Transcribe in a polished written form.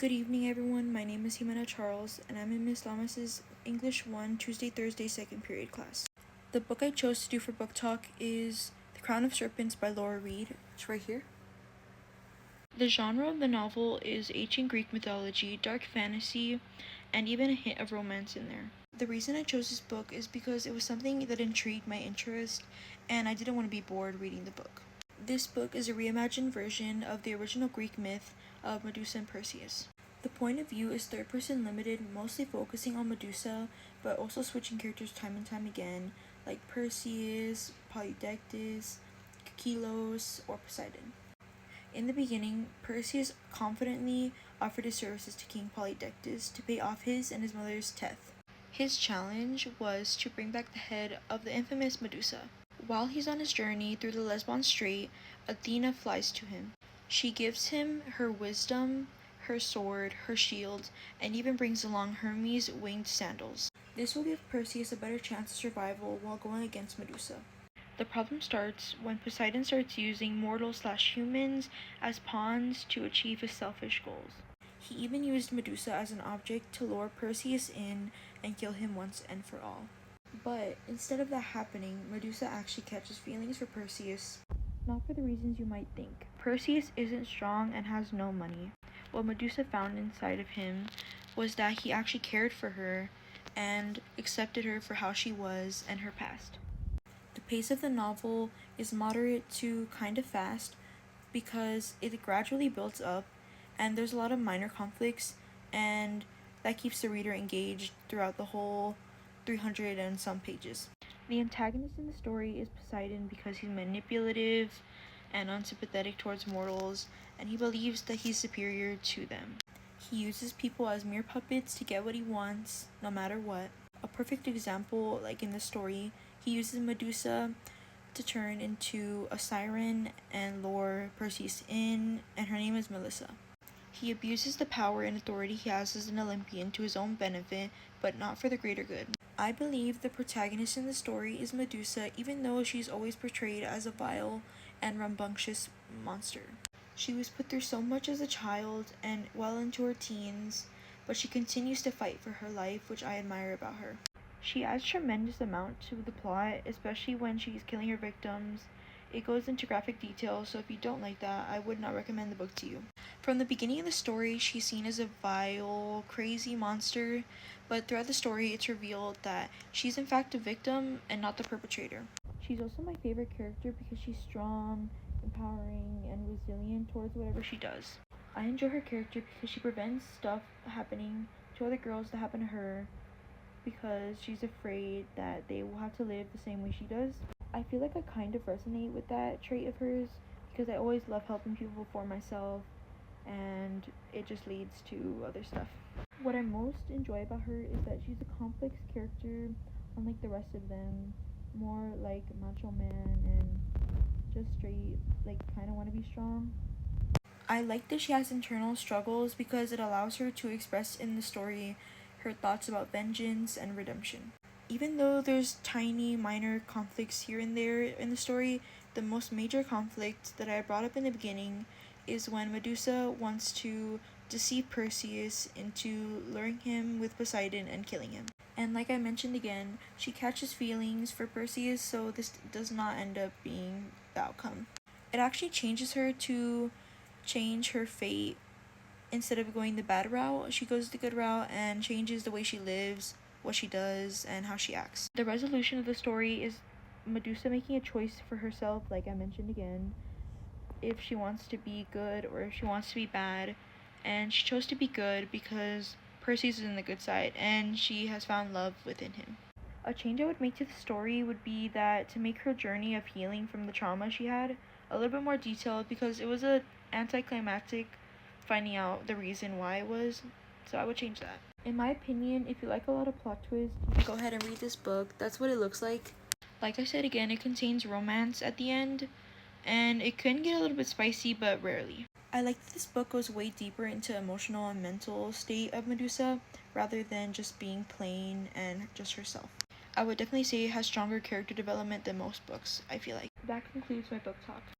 Good evening, everyone. My name is Jimena Charles, and I'm in Miss Lamas's English 1 Tuesday, Thursday, second period class. The book I chose to do for book talk is The Crown of Serpents by Lara Reed. It's right here. The genre of the novel is ancient Greek mythology, dark fantasy, and even a hint of romance in there. The reason I chose this book is because it was something that intrigued my interest, and I didn't want to be bored reading the book. This book is a reimagined version of the original Greek myth of Medusa and Perseus. The point of view is third-person limited, mostly focusing on Medusa, but also switching characters time and time again, like Perseus, Polydectes, Kikilos, or Poseidon. In the beginning, Perseus confidently offered his services to King Polydectes to pay off his and his mother's death. His challenge was to bring back the head of the infamous Medusa. While he's on his journey through the Lesbos Strait, Athena flies to him. She gives him her wisdom, her sword, her shield, and even brings along Hermes' winged sandals. This will give Perseus a better chance of survival while going against Medusa. The problem starts when Poseidon starts using mortals/humans as pawns to achieve his selfish goals. He even used Medusa as an object to lure Perseus in and kill him once and for all. But instead of that happening, Medusa actually catches feelings for Perseus, not for the reasons you might think. Perseus isn't strong and has no money. What Medusa found inside of him was that he actually cared for her and accepted her for how she was and her past. The pace of the novel is moderate to kind of fast because it gradually builds up and there's a lot of minor conflicts, and that keeps the reader engaged throughout the whole 300 and some pages. The antagonist in the story is Poseidon because he's manipulative and unsympathetic towards mortals, and he believes that he's superior to them. He uses people as mere puppets to get what he wants, no matter what. A perfect example, like in the story, he uses Medusa to turn into a siren and lure Perseus in, and her name is Melissa. He abuses the power and authority he has as an Olympian to his own benefit, but not for the greater good. I believe the protagonist in the story is Medusa, even though she's always portrayed as a vile and rambunctious monster. She was put through so much as a child and well into her teens, but she continues to fight for her life, which I admire about her. She adds tremendous amount to the plot, especially when she's killing her victims. It goes into graphic detail, so if you don't like that, I would not recommend the book to you. From the beginning of the story, she's seen as a vile, crazy monster, but throughout the story, it's revealed that she's in fact a victim and not the perpetrator. She's also my favorite character because she's strong, empowering, and resilient towards whatever she does. I enjoy her character because she prevents stuff happening to other girls that happen to her because she's afraid that they will have to live the same way she does. I feel like I kind of resonate with that trait of hers because I always love helping people before myself, and it just leads to other stuff. What I most enjoy about her is that she's a complex character unlike the rest of them, more like macho man and just straight, like kind of want to be strong. I like that she has internal struggles because it allows her to express in the story her thoughts about vengeance and redemption. Even though there's tiny minor conflicts here and there in the story, the most major conflict that I brought up in the beginning is when Medusa wants to deceive Perseus into luring him with Poseidon and killing him. And like I mentioned again, she catches feelings for Perseus, so this does not end up being the outcome. It actually changes her to change her fate. Instead of going the bad route, she goes the good route and changes the way she lives, what she does, and how she acts. The resolution of the story is Medusa making a choice for herself, like I mentioned again, if she wants to be good or if she wants to be bad. And she chose to be good because Perseus is in the good side and she has found love within him. A change I would make to the story would be that to make her journey of healing from the trauma she had a little bit more detailed, because it was a anticlimactic finding out the reason why it was, so I would change that. In my opinion, if you like a lot of plot twists, you can go ahead and read this book. That's what it looks like. Like I said again, it contains romance at the end, and it can get a little bit spicy, but rarely. I like that this book goes way deeper into emotional and mental state of Medusa, rather than just being plain and just herself. I would definitely say it has stronger character development than most books, I feel like. That concludes my book talk.